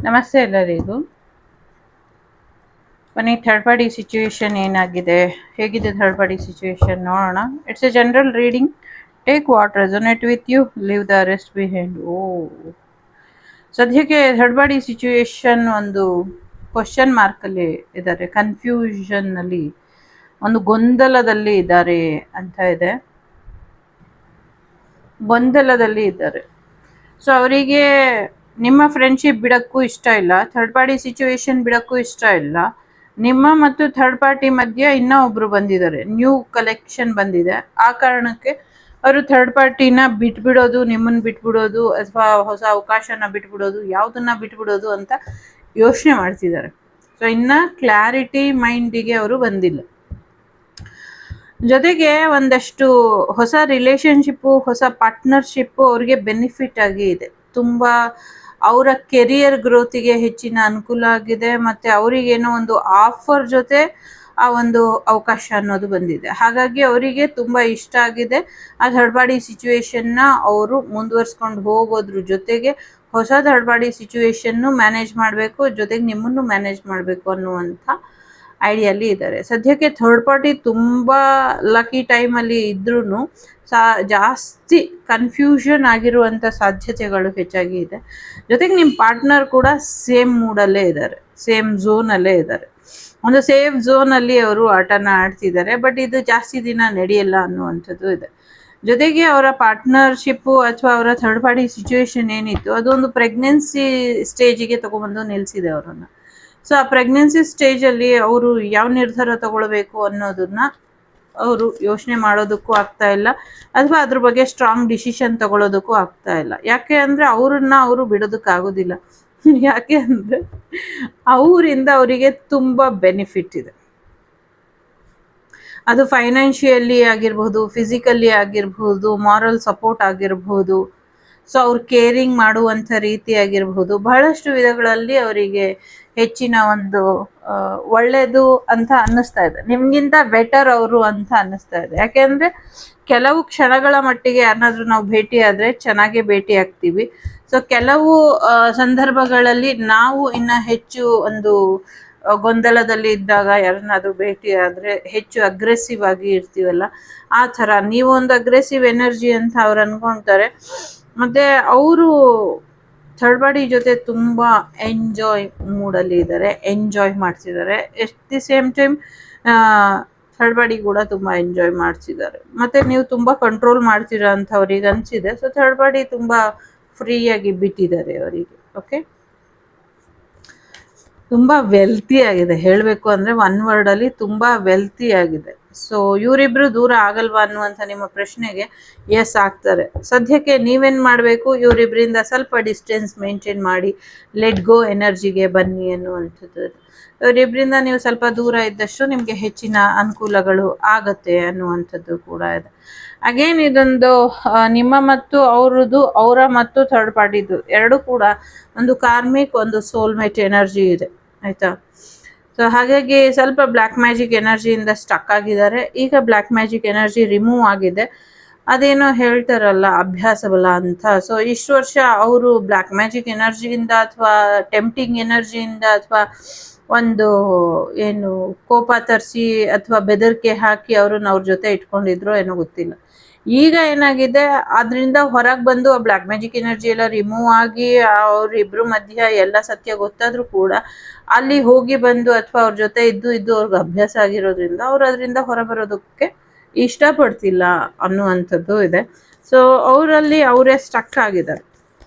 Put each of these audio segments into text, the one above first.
ನಮಸ್ತೆ ಎಲ್ಲರಿಗೂ. ಬನ್ನಿ, ಥರ್ಡ್ ಪಾರ್ಟಿ ಸಿಚುವೇಶನ್ ಏನಾಗಿದೆ, ಹೇಗಿದೆ ಥರ್ಡ್ ಪಾರ್ಟಿ ಸಿಚುವೇಶನ್ ನೋಡೋಣ. It's a general reading. Take what resonate with you, leave the rest behind. ಸದ್ಯಕ್ಕೆ ಥರ್ಡ್ ಪಾರ್ಟಿ ಸಿಚುವೇಶನ್ ಒಂದು ಕ್ವಶನ್ ಮಾರ್ಕಲ್ಲಿ ಇದ್ದಾರೆ, ಕನ್ಫ್ಯೂಷನ್ನಲ್ಲಿ, ಒಂದು ಗೊಂದಲದಲ್ಲಿ ಇದ್ದಾರೆ ಅಂತ ಇದೆ. ಗೊಂದಲದಲ್ಲಿ ಇದ್ದಾರೆ. ಸೊ ಅವರಿಗೆ ನಿಮ್ಮ ಫ್ರೆಂಡ್ಶಿಪ್ ಬಿಡೋಕ್ಕೂ ಇಷ್ಟ ಇಲ್ಲ, ಥರ್ಡ್ ಪಾರ್ಟಿ ಸಿಚುವೇಶನ್ ಬಿಡೋಕ್ಕೂ ಇಷ್ಟ ಇಲ್ಲ. ನಿಮ್ಮ ಮತ್ತು ಥರ್ಡ್ ಪಾರ್ಟಿ ಮಧ್ಯೆ ಇನ್ನೂ ಒಬ್ರು ಬಂದಿದ್ದಾರೆ, ನ್ಯೂ ಕಲೆಕ್ಷನ್ ಬಂದಿದೆ. ಆ ಕಾರಣಕ್ಕೆ ಅವರು ಥರ್ಡ್ ಪಾರ್ಟಿನ ಬಿಟ್ಬಿಡೋದು, ನಿಮ್ಮನ್ನು ಬಿಟ್ಬಿಡೋದು, ಅಥವಾ ಹೊಸ ಅವಕಾಶನ ಬಿಟ್ಬಿಡೋದು, ಯಾವುದನ್ನ ಬಿಟ್ಬಿಡೋದು ಅಂತ ಯೋಚನೆ ಮಾಡ್ತಿದ್ದಾರೆ. ಸೊ ಇನ್ನು ಕ್ಲಾರಿಟಿ ಮೈಂಡಿಗೆ ಅವರು ಬಂದಿಲ್ಲ. ಜೊತೆಗೆ ಒಂದಷ್ಟು ಹೊಸ ರಿಲೇಶನ್ಶಿಪ್ಪು, ಹೊಸ ಪಾರ್ಟ್ನರ್ಶಿಪ್ಪು ಅವ್ರಿಗೆ ಬೆನಿಫಿಟ್ ಆಗಿ ಇದೆ. ತುಂಬ ಅವರ ಕೆರಿಯರ್ ಗ್ರೋತಿಗೆ ಹೆಚ್ಚಿನ ಅನುಕೂಲ ಆಗಿದೆ. ಮತ್ತು ಅವರಿಗೇನೋ ಒಂದು ಆಫರ್ ಜೊತೆ ಆ ಒಂದು ಅವಕಾಶ ಅನ್ನೋದು ಬಂದಿದೆ. ಹಾಗಾಗಿ ಅವರಿಗೆ ತುಂಬ ಇಷ್ಟ ಆಗಿದೆ. ಆ ಥರ್ಡ್ ಪಾರ್ಟಿ ಸಿಚುವೇಶನ್ನ ಅವರು ಮುಂದುವರ್ಸ್ಕೊಂಡು ಹೋಗೋದ್ರ ಜೊತೆಗೆ ಹೊಸ ಥರ್ಡ್ ಪಾರ್ಟಿ ಸಿಚುವೇಶನ್ನು ಮ್ಯಾನೇಜ್ ಮಾಡಬೇಕು, ಜೊತೆಗೆ ನಿಮ್ಮನ್ನು ಮ್ಯಾನೇಜ್ ಮಾಡಬೇಕು ಅನ್ನುವಂಥ ಐಡಿಯಲ್ಲಿ ಇದ್ದಾರೆ. ಸದ್ಯಕ್ಕೆ ಥರ್ಡ್ ಪಾರ್ಟಿ ತುಂಬ ಲಕ್ಕಿ ಟೈಮಲ್ಲಿ ಇದ್ರೂ ಜಾಸ್ತಿ ಕನ್ಫ್ಯೂಷನ್ ಆಗಿರುವಂಥ ಸಾಧ್ಯತೆಗಳು ಹೆಚ್ಚಾಗಿ ಇದೆ. ಜೊತೆಗೆ ನಿಮ್ಮ ಪಾರ್ಟ್ನರ್ ಕೂಡ ಸೇಮ್ ಮೂಡಲ್ಲೇ ಇದ್ದಾರೆ, ಸೇಮ್ ಝೋನಲ್ಲೇ ಇದ್ದಾರೆ. ಒಂದು ಸೇಫ್ ಝೋನಲ್ಲಿ ಅವರು ಆಟನ ಆಡ್ತಿದ್ದಾರೆ. ಬಟ್ ಇದು ಜಾಸ್ತಿ ದಿನ ನಡೆಯಲ್ಲ ಅನ್ನುವಂಥದ್ದು ಇದೆ. ಜೊತೆಗೆ ಅವರ ಪಾರ್ಟ್ನರ್ಶಿಪ್ಪು ಅಥವಾ ಅವರ ಥರ್ಡ್ ಪಾರ್ಟಿ ಸಿಚುವೇಶನ್ ಏನಿತ್ತು, ಅದೊಂದು ಪ್ರೆಗ್ನೆನ್ಸಿ ಸ್ಟೇಜಿಗೆ ತೊಗೊಬಂದು ನಿಲ್ಲಿಸಿದೆ ಅವರನ್ನು. ಸೊ ಆ ಪ್ರೆಗ್ನೆನ್ಸಿ ಸ್ಟೇಜಲ್ಲಿ ಅವರು ಯಾವ ನಿರ್ಧಾರ ತಗೊಳ್ಬೇಕು ಅನ್ನೋದನ್ನ ಅವರು ಯೋಚನೆ ಮಾಡೋದಕ್ಕೂ ಆಗ್ತಾ ಇಲ್ಲ, ಅಥವಾ ಅದ್ರ ಬಗ್ಗೆ ಸ್ಟ್ರಾಂಗ್ ಡಿಸಿಷನ್ ತಗೊಳ್ಳೋದಕ್ಕೂ ಆಗ್ತಾ ಇಲ್ಲ. ಯಾಕೆ ಅಂದರೆ ಅವ್ರನ್ನ ಅವರು ಬಿಡೋದಕ್ಕಾಗೋದಿಲ್ಲ. ಯಾಕೆ ಅಂದರೆ ಅವರಿಂದ ಅವರಿಗೆ ತುಂಬ ಬೆನಿಫಿಟ್ ಇದೆ. ಅದು ಫೈನಾನ್ಷಿಯಲಿ ಆಗಿರ್ಬೋದು, ಫಿಸಿಕಲಿ ಆಗಿರ್ಬೋದು, ಮಾರಲ್ ಸಪೋರ್ಟ್ ಆಗಿರ್ಬೋದು, ಸೊ ಅವ್ರು ಕೇರಿಂಗ್ ಮಾಡುವಂಥ ರೀತಿ ಆಗಿರ್ಬೋದು, ಬಹಳಷ್ಟು ವಿಧಗಳಲ್ಲಿ ಅವರಿಗೆ ಹೆಚ್ಚಿನ ಒಂದು ಒಳ್ಳೆಯದು ಅಂತ ಅನ್ನಿಸ್ತಾ ಇದೆ. ನಿಮಗಿಂತ ಬೆಟರ್ ಅವರು ಅಂತ ಅನ್ನಿಸ್ತಾ ಇದೆ. ಯಾಕೆಂದರೆ ಕೆಲವು ಕ್ಷಣಗಳ ಮಟ್ಟಿಗೆ ಯಾರನ್ನಾದ್ರೂ ನಾವು ಭೇಟಿ ಆದರೆ ಚೆನ್ನಾಗೇ ಭೇಟಿ ಆಗ್ತೀವಿ. ಸೊ ಕೆಲವು ಸಂದರ್ಭಗಳಲ್ಲಿ ನಾವು ಇನ್ನು ಹೆಚ್ಚು ಒಂದು ಗೊಂದಲದಲ್ಲಿ ಇದ್ದಾಗ ಯಾರನ್ನಾದ್ರೂ ಭೇಟಿ ಆದರೆ ಹೆಚ್ಚು ಅಗ್ರೆಸಿವ್ ಆಗಿ ಇರ್ತೀವಲ್ಲ, ಆ ಥರ ನೀವು ಒಂದು ಅಗ್ರೆಸಿವ್ ಎನರ್ಜಿ ಅಂತ ಅವ್ರು ಅಂದ್ಕೊಳ್ತಾರೆ. ಮತ್ತು ಅವರು ಥರ್ಡ್ ಪಾರ್ಟಿ ಜೊತೆ ತುಂಬ ಎಂಜಾಯ್ ಮೂಡಲ್ಲಿ ಇದ್ದಾರೆ, ಎಂಜಾಯ್ ಮಾಡ್ತಿದ್ದಾರೆ. At the same time third party ಕೂಡ ತುಂಬ ಎಂಜಾಯ್ ಮಾಡ್ತಿದ್ದಾರೆ. ಮತ್ತು ನೀವು ತುಂಬ ಕಂಟ್ರೋಲ್ ಮಾಡ್ತೀರಾ ಅಂತ ಅವ್ರಿಗೆ ಅನಿಸಿದೆ. ಸೊ ಥರ್ಡ್ ಪಾರ್ಟಿ ತುಂಬ ಫ್ರೀಯಾಗಿ ಬಿಟ್ಟಿದ್ದಾರೆ ಅವರಿಗೆ. ಓಕೆ, ತುಂಬ ವೆಲ್ತಿ ಆಗಿದೆ, ಹೇಳಬೇಕು ಅಂದರೆ ಒನ್ ವರ್ಡಲ್ಲಿ ತುಂಬ ವೆಲ್ತಿ ಆಗಿದೆ. ಸೊ ಇವರಿಬ್ಬರು ದೂರ ಆಗಲ್ವಾ ಅನ್ನುವಂಥ ನಿಮ್ಮ ಪ್ರಶ್ನೆಗೆ ಎಸ್ ಆಗ್ತಾರೆ. ಸದ್ಯಕ್ಕೆ ನೀವೇನು ಮಾಡಬೇಕು, ಇವರಿಬ್ಬರಿಂದ ಸ್ವಲ್ಪ ಡಿಸ್ಟೆನ್ಸ್ ಮೇಂಟೈನ್ ಮಾಡಿ ಲೆಟ್ ಗೋ ಎನರ್ಜಿಗೆ ಬನ್ನಿ ಅನ್ನುವಂಥದ್ದು. ಇವರಿಬ್ಬರಿಂದ ನೀವು ಸ್ವಲ್ಪ ದೂರ ಇದ್ದಷ್ಟು ನಿಮಗೆ ಹೆಚ್ಚಿನ ಅನುಕೂಲಗಳು ಆಗತ್ತೆ ಅನ್ನುವಂಥದ್ದು ಕೂಡ ಇದೆ. ಅಗೇನ್ ಇದೊಂದು ನಿಮ್ಮ ಮತ್ತು ಅವರದು, ಅವರ ಮತ್ತು ಥರ್ಡ್ ಪಾರ್ಟಿದು ಎರಡೂ ಕೂಡ ಒಂದು ಕಾರ್ಮಿಕ್, ಒಂದು ಸೋಲ್ಮೇಟ್ ಎನರ್ಜಿ ಇದೆ, ಆಯಿತಾ. ಸೊ ಹಾಗಾಗಿ ಸ್ವಲ್ಪ ಬ್ಲ್ಯಾಕ್ ಮ್ಯಾಜಿಕ್ ಎನರ್ಜಿಯಿಂದ ಸ್ಟಕ್ ಆಗಿದ್ದಾರೆ. ಈಗ ಬ್ಲ್ಯಾಕ್ ಮ್ಯಾಜಿಕ್ ಎನರ್ಜಿ ರಿಮೂವ್ ಆಗಿದೆ. ಅದೇನೋ ಹೇಳ್ತಾರಲ್ಲ ಅಭ್ಯಾಸ ಬಲ ಅಂತ. ಸೊ ಇಷ್ಟು ವರ್ಷ ಅವರು ಬ್ಲ್ಯಾಕ್ ಮ್ಯಾಜಿಕ್ ಎನರ್ಜಿಯಿಂದ ಅಥವಾ ಟೆಂಪ್ಟಿಂಗ್ ಎನರ್ಜಿಯಿಂದ ಅಥವಾ ಒಂದು ಏನು ಕೋಪ ತರಿಸಿ ಅಥವಾ ಬೆದರಿಕೆ ಹಾಕಿ ಅವ್ರನ್ನ ಅವ್ರ ಜೊತೆ ಇಟ್ಕೊಂಡಿದ್ರು ಏನೋ ಗೊತ್ತಿಲ್ಲ. ಈಗ ಏನಾಗಿದೆ, ಅದರಿಂದ ಹೊರಗೆ ಬಂದು ಆ ಬ್ಲ್ಯಾಕ್ ಮ್ಯಾಜಿಕ್ ಎನರ್ಜಿ ಎಲ್ಲ ರಿಮೂವ್ ಆಗಿ ಅವ್ರಿಬ್ರು ಮಧ್ಯ ಎಲ್ಲ ಸತ್ಯ ಗೊತ್ತಾದ್ರೂ ಕೂಡ ಅಲ್ಲಿ ಹೋಗಿ ಬಂದು ಅಥವಾ ಅವ್ರ ಜೊತೆ ಇದ್ದು ಅವ್ರಿಗೆ ಅಭ್ಯಾಸ ಆಗಿರೋದ್ರಿಂದ ಅವ್ರು ಅದರಿಂದ ಹೊರಬರೋದಕ್ಕೆ ಇಷ್ಟಪಡ್ತಿಲ್ಲ ಅನ್ನುವಂಥದ್ದು ಇದೆ. ಸೊ ಅವರಲ್ಲಿ ಅವರೇ ಸ್ಟಕ್ ಆಗಿದ್ದಾರೆ.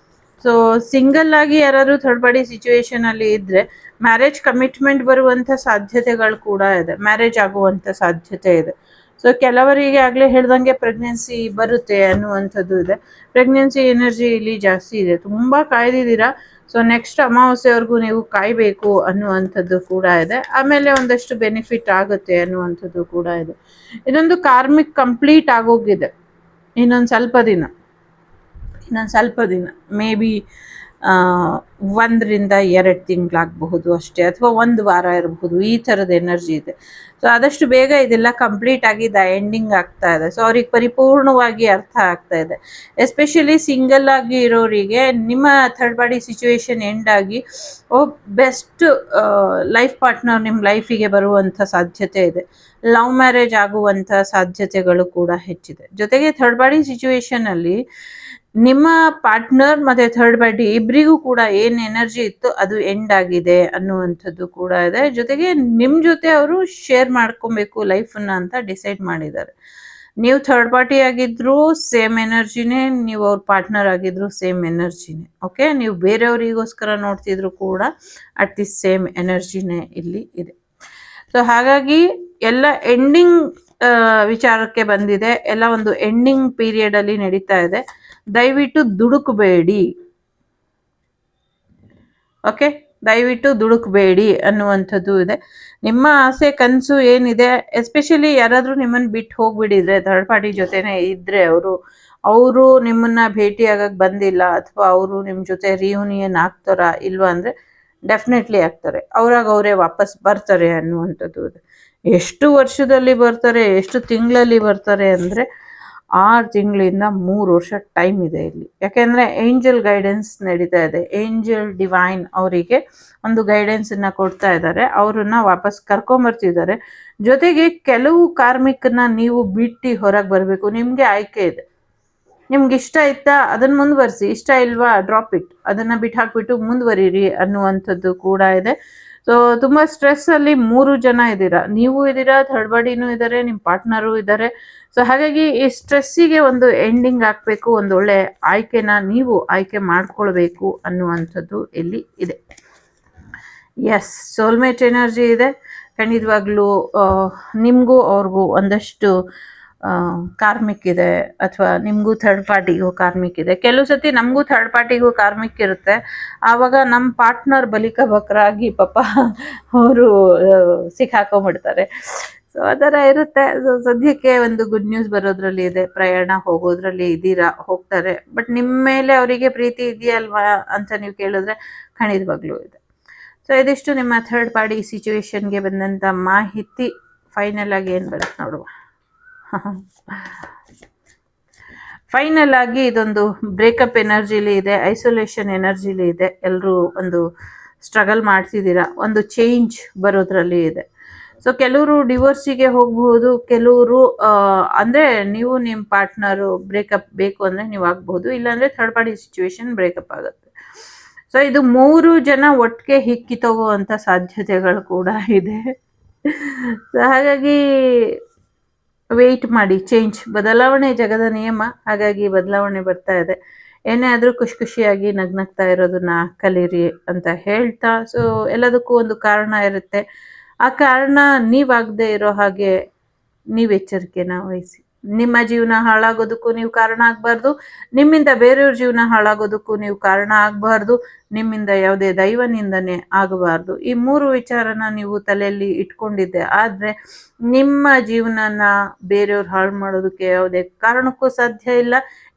ಸೊ ಸಿಂಗಲ್ ಆಗಿ ಯಾರಾದರೂ ಥರ್ಡ್ ಪಾರ್ಟಿ ಸಿಚುವೇಶನಲ್ಲಿ ಇದ್ದರೆ ಮ್ಯಾರೇಜ್ ಕಮಿಟ್ಮೆಂಟ್ ಬರುವಂಥ ಸಾಧ್ಯತೆಗಳು ಕೂಡ ಇದೆ, ಮ್ಯಾರೇಜ್ ಆಗುವಂಥ ಸಾಧ್ಯತೆ ಇದೆ. ಸೊ ಕೆಲವರಿಗೆ ಆಗಲೇ ಹೇಳ್ದಂಗೆ ಪ್ರೆಗ್ನೆನ್ಸಿ ಬರುತ್ತೆ ಅನ್ನುವಂಥದ್ದು ಇದೆ. ಪ್ರೆಗ್ನೆನ್ಸಿ ಎನರ್ಜಿ ಇಲ್ಲಿ ಜಾಸ್ತಿ ಇದೆ, ತುಂಬ ಕಾಯ್ದಿದ್ದೀರಾ. ಸೊ ನೆಕ್ಸ್ಟ್ ಅಮಾವಾಸ್ಯೆವರೆಗೂ ನೀವು ಕಾಯಬೇಕು ಅನ್ನುವಂಥದ್ದು ಕೂಡ ಇದೆ. ಆಮೇಲೆ ಒಂದಷ್ಟು ಬೆನಿಫಿಟ್ ಆಗುತ್ತೆ ಅನ್ನುವಂಥದ್ದು ಕೂಡ ಇದೆ. ಇದೊಂದು ಕಾರ್ಮಿಕ್ ಕಂಪ್ಲೀಟ್ ಆಗೋಗಿದೆ. ಇನ್ನೊಂದು ಸ್ವಲ್ಪ ದಿನ ಮೇ ಬಿ 1 ರಿಂದ 2 ತಿಂಗಳಾಗಬಹುದು ಅಷ್ಟೇ, ಅಥವಾ 1 ವಾರ ಇರಬಹುದು. ಈ ಥರದ ಎನರ್ಜಿ ಇದೆ. ಸೊ ಆದಷ್ಟು ಬೇಗ ಇದೆಲ್ಲ ಕಂಪ್ಲೀಟ್ ಆಗಿ ಎಂಡಿಂಗ್ ಆಗ್ತಾ ಇದೆ. ಸೊ ಅವ್ರಿಗೆ ಪರಿಪೂರ್ಣವಾಗಿ ಅರ್ಥ ಆಗ್ತಾ ಇದೆ. ಎಸ್ಪೆಷಲಿ ಸಿಂಗಲ್ ಆಗಿ ಇರೋರಿಗೆ ನಿಮ್ಮ ಥರ್ಡ್ ಪಾರ್ಟಿ ಸಿಚುವೇಶನ್ ಎಂಡ್ ಆಗಿ ಬೆಸ್ಟ್ ಲೈಫ್ ಪಾರ್ಟ್ನರ್ ನಿಮ್ಮ ಲೈಫಿಗೆ ಬರುವಂಥ ಸಾಧ್ಯತೆ ಇದೆ. ಲವ್ ಮ್ಯಾರೇಜ್ ಆಗುವಂಥ ಸಾಧ್ಯತೆಗಳು ಕೂಡ ಹೆಚ್ಚಿದೆ. ಜೊತೆಗೆ ಥರ್ಡ್ ಪಾರ್ಟಿ ಸಿಚುವೇಶನ್ ಅಲ್ಲಿ ನಿಮ್ಮ ಪಾರ್ಟ್ನರ್ ಮತ್ತೆ ಥರ್ಡ್ ಪಾರ್ಟಿ ಇಬ್ಬರಿಗೂ ಕೂಡ ಏನ್ ಎನರ್ಜಿ ಇತ್ತು ಅದು ಎಂಡ್ ಆಗಿದೆ ಅನ್ನುವಂಥದ್ದು ಕೂಡ ಇದೆ. ಜೊತೆಗೆ ನಿಮ್ ಜೊತೆ ಅವರು ಶೇರ್ ಮಾಡ್ಕೊಬೇಕು ಲೈಫನ್ನ ಅಂತ ಡಿಸೈಡ್ ಮಾಡಿದ್ದಾರೆ. ನೀವು ಥರ್ಡ್ ಪಾರ್ಟಿ ಆಗಿದ್ರು ಸೇಮ್ ಎನರ್ಜಿನೇ, ನೀವು ಅವ್ರ ಪಾರ್ಟ್ನರ್ ಆಗಿದ್ರು ಸೇಮ್ ಎನರ್ಜಿನೇ. ಓಕೆ, ನೀವು ಬೇರೆಯವರಿಗೋಸ್ಕರ ನೋಡ್ತಿದ್ರು ಕೂಡ ಅಟ್ ದಿ ಸೇಮ್ ಎನರ್ಜಿನೇ ಇಲ್ಲಿ ಇದೆ. ಸೊ ಹಾಗಾಗಿ ಎಲ್ಲ ಎಂಡಿಂಗ್ ವಿಚಾರಕ್ಕೆ ಬಂದಿದೆ. ಎಲ್ಲ ಒಂದು ಎಂಡಿಂಗ್ ಪೀರಿಯಡ್ ಅಲ್ಲಿ ನಡೀತಾ ಇದೆ. ದಯವಿಟ್ಟು ದುಡುಕಬೇಡಿ. ಓಕೆ, ದಯವಿಟ್ಟು ದುಡುಕಬೇಡಿ ಅನ್ನುವಂಥದ್ದು ಇದೆ. ನಿಮ್ಮ ಆಸೆ ಕನಸು ಏನಿದೆ, ಎಸ್ಪೆಷಲಿ ಯಾರಾದರೂ ನಿಮ್ಮನ್ನು ಬಿಟ್ಟು ಹೋಗ್ಬಿಟ್ಟಿದ್ರೆ, ಥರ್ಡ್ ಪಾರ್ಟಿ ಜೊತೆನೆ ಇದ್ರೆ, ಅವರು ನಿಮ್ಮನ್ನ ಭೇಟಿಯಾಗಕ್ಕೆ ಬಂದಿಲ್ಲ, ಅಥವಾ ಅವರು ನಿಮ್ಮ ಜೊತೆ ರಿಯೂನಿಯನ್ ಆಗ್ತಾರಾ ಇಲ್ವಾ ಅಂದರೆ ಡೆಫಿನೆಟ್ಲಿ ಆಗ್ತಾರೆ. ಅವರೇ ವಾಪಸ್ ಬರ್ತಾರೆ ಅನ್ನುವಂಥದ್ದು ಇದೆ. ಎಷ್ಟು ವರ್ಷದಲ್ಲಿ ಬರ್ತಾರೆ, ಎಷ್ಟು ತಿಂಗಳಲ್ಲಿ ಬರ್ತಾರೆ ಅಂದರೆ 6 ತಿಂಗಳಿಂದ 3 ವರ್ಷ ಟೈಮ್ ಇದೆ ಇಲ್ಲಿ. ಯಾಕೆಂದರೆ ಏಂಜಲ್ ಗೈಡೆನ್ಸ್ ನಡೀತಾ ಇದೆ. ಏಂಜಲ್ ಡಿವೈನ್ ಅವರಿಗೆ ಒಂದು ಗೈಡೆನ್ಸನ್ನು ಕೊಡ್ತಾ ಇದ್ದಾರೆ. ಅವರನ್ನ ವಾಪಸ್ ಕರ್ಕೊಂಬರ್ತಿದ್ದಾರೆ. ಜೊತೆಗೆ ಕೆಲವು ಕಾರ್ಮಿಕನ್ನ ನೀವು ಬಿಟ್ಟು ಹೊರಗೆ ಬರಬೇಕು. ನಿಮಗೆ ಆಯ್ಕೆ ಇದೆ. ನಿಮ್ಗೆ ಇಷ್ಟ ಇತ್ತಾ ಅದನ್ನು ಮುಂದುವರಿಸಿ, ಇಷ್ಟ ಇಲ್ವಾ ಡ್ರಾಪ್ ಇಟ್, ಅದನ್ನು ಬಿಟ್ಟು ಹಾಕ್ಬಿಟ್ಟು ಮುಂದುವರಿರಿ ಅನ್ನುವಂಥದ್ದು ಕೂಡ ಇದೆ. ಸೊ ತುಂಬ ಸ್ಟ್ರೆಸ್ಸಲ್ಲಿ 3 ಜನ ಇದ್ದೀರಾ. ನೀವು ಇದ್ದೀರಾ, ಥರ್ಡ್ ಪಾರ್ಟಿನೂ ಇದ್ದಾರೆ, ನಿಮ್ಮ ಪಾರ್ಟ್ನರು ಇದ್ದಾರೆ. ಸೊ ಹಾಗಾಗಿ ಈ ಸ್ಟ್ರೆಸ್ಸಿಗೆ ಒಂದು ಎಂಡಿಂಗ್ ಹಾಕಬೇಕು. ಒಂದು ಒಳ್ಳೆ ಆಯ್ಕೆನ ನೀವು ಆಯ್ಕೆ ಮಾಡ್ಕೊಳ್ಬೇಕು ಅನ್ನುವಂಥದ್ದು ಇಲ್ಲಿ ಇದೆ. ಎಸ್, ಸೋಲ್ಮೇಟ್ ಎನರ್ಜಿ ಇದೆ. ಖಂಡಿತವಾಗ್ಲೂ ನಿಮಗೂ ಅವ್ರಿಗೂ ಒಂದಷ್ಟು ಕಾರ್ಮಿಕ್ ಇದೆ, ಅಥವಾ ನಿಮಗೂ ಥರ್ಡ್ ಪಾರ್ಟಿಗೂ ಕಾರ್ಮಿಕ್ ಇದೆ. ಕೆಲವು ಸತಿ ನಮಗೂ ಥರ್ಡ್ ಪಾರ್ಟಿಗೂ ಕಾರ್ಮಿಕ್ ಇರುತ್ತೆ. ಆವಾಗ ನಮ್ಮ ಪಾರ್ಟ್ನರ್ ಬಲಿಕಬಕ್ರಾಗಿ ಪಾಪ ಅವರು ಸಿಕ್ಕಾಕೊಂಡ್ಬಿಡ್ತಾರೆ. ಸೊ ಆ ಥರ ಇರುತ್ತೆ. ಸೊ ಸದ್ಯಕ್ಕೆ ಒಂದು ಗುಡ್ ನ್ಯೂಸ್ ಬರೋದ್ರಲ್ಲಿ ಇದೆ. ಪ್ರಯಾಣ ಹೋಗೋದ್ರಲ್ಲಿ ಇದ್ದೀರಾ, ಹೋಗ್ತಾರೆ. ಬಟ್ ನಿಮ್ಮ ಮೇಲೆ ಅವರಿಗೆ ಪ್ರೀತಿ ಇದೆಯಲ್ವಾ ಅಂತ ನೀವು ಕೇಳಿದ್ರೆ ಖಂಡಿತವಾಗ್ಲೂ ಇದೆ. ಸೊ ಇದಿಷ್ಟು ನಿಮ್ಮ ಥರ್ಡ್ ಪಾರ್ಟಿ ಸಿಚುವೇಶನ್ಗೆ ಬಂದಂಥ ಮಾಹಿತಿ. ಫೈನಲ್ ಆಗಿ ಏನು ಬರುತ್ತೆ ನೋಡುವ. ಫೈನಲ್ ಆಗಿ ಇದೊಂದು ಬ್ರೇಕಪ್ ಎನರ್ಜಿಲಿ ಇದೆ, ಐಸೋಲೇಷನ್ ಎನರ್ಜಿಲಿ ಇದೆ. ಎಲ್ಲರೂ ಒಂದು ಸ್ಟ್ರಗಲ್ ಮಾಡ್ತಿದ್ದೀರಾ, ಒಂದು ಚೇಂಜ್ ಬರೋದ್ರಲ್ಲಿ ಇದೆ. ಸೊ ಕೆಲವರು ಡಿವೋರ್ಸಿಗೆ ಹೋಗಬಹುದು, ಕೆಲವರು ಅಂದರೆ ನೀವು ನಿಮ್ಮ ಪಾರ್ಟ್ನರು ಬ್ರೇಕಪ್ ಬೇಕು ಅಂದರೆ ನೀವು ಆಗಬಹುದು, ಇಲ್ಲಾಂದರೆ ಥರ್ಡ್ ಪಾರ್ಟಿ ಸಿಚುವೇಶನ್ ಬ್ರೇಕಪ್ ಆಗುತ್ತೆ. ಸೊ ಇದು 3 ಜನ ಒಟ್ಟಿಗೆ ಹಿಕ್ಕಿ ತಗೋವಂಥ ಸಾಧ್ಯತೆಗಳು ಕೂಡ ಇದೆ. ಸೊ ಹಾಗಾಗಿ ವೆಯ್ಟ್ ಮಾಡಿ. ಚೇಂಜ್, ಬದಲಾವಣೆ ಜಗದ ನಿಯಮ. ಹಾಗಾಗಿ ಬದಲಾವಣೆ ಬರ್ತಾ ಇದೆ. ಏನೇ ಆದರೂ ಖುಷಿಯಾಗಿ ನಗ್ನಗ್ತಾ ಇರೋದನ್ನ ಕಲೀರಿ ಅಂತ ಹೇಳ್ತಾ, ಸೊ ಎಲ್ಲದಕ್ಕೂ ಒಂದು ಕಾರಣ ಇರುತ್ತೆ. ಆ ಕಾರಣ ನೀವಾಗದೇ ಇರೋ ಹಾಗೆ ನೀವು ಎಚ್ಚರಿಕೆನ ವಹಿಸಿ. ನಿಮ್ಮ ಜೀವನ ಹಾಳಾಗೋದಕ್ಕೂ ನೀವು ಕಾರಣ ಆಗಬಾರ್ದು, ನಿಮ್ಮಿಂದ ಬೇರೆಯವ್ರ ಜೀವನ ಹಾಳಾಗೋದಕ್ಕೂ ನೀವು ಕಾರಣ ಆಗಬಾರ್ದು, ನಿಮ್ಮಿಂದ ಯಾವುದೇ ದೈವ ನಿಂದನೆ ಆಗಬಾರ್ದು. ಈ 3 ವಿಚಾರನ ನೀವು ತಲೆಯಲ್ಲಿ ಇಟ್ಕೊಂಡಿದ್ದೆ ಆದರೆ ನಿಮ್ಮ ಜೀವನನ ಬೇರೆಯವ್ರು ಹಾಳು ಮಾಡೋದಕ್ಕೆ ಯಾವುದೇ ಕಾರಣಕ್ಕೂ ಸಾಧ್ಯ ಇಲ್ಲ.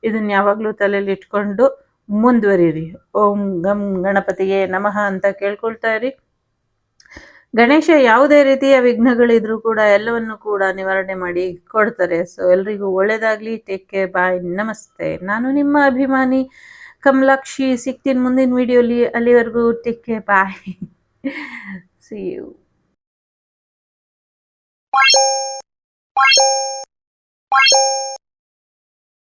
ಇದನ್ನ ಯಾವಾಗಲೂ ತಲೆಯಲ್ಲಿ ಇಟ್ಕೊಂಡು ಮುಂದುವರಿರಿ. ಓಂ ಗಂ ಗಣಪತಿಗೆ ನಮಃ ಅಂತ ಕೇಳ್ಕೊಳ್ತಾ ಇರಿ. ಗಣೇಶ ಯಾವುದೇ ರೀತಿಯ ವಿಘ್ನಗಳಿದ್ರೂ ಕೂಡ ಎಲ್ಲವನ್ನು ಕೂಡ ನಿವಾರಣೆ ಮಾಡಿ ಕೊಡ್ತಾರೆ. ಸೊ ಎಲ್ರಿಗೂ ಒಳ್ಳೇದಾಗ್ಲಿ. ಟೇಕ್ ಕೇರ್, ಬಾಯ್, ನಮಸ್ತೆ. ನಾನು ನಿಮ್ಮ ಅಭಿಮಾನಿ ಕಮಲಾಕ್ಷಿ. ಸಿಗ್ತೀನಿ ಮುಂದಿನ ವಿಡಿಯೋಲಿ. ಅಲ್ಲಿವರೆಗೂ take care, bye, see you.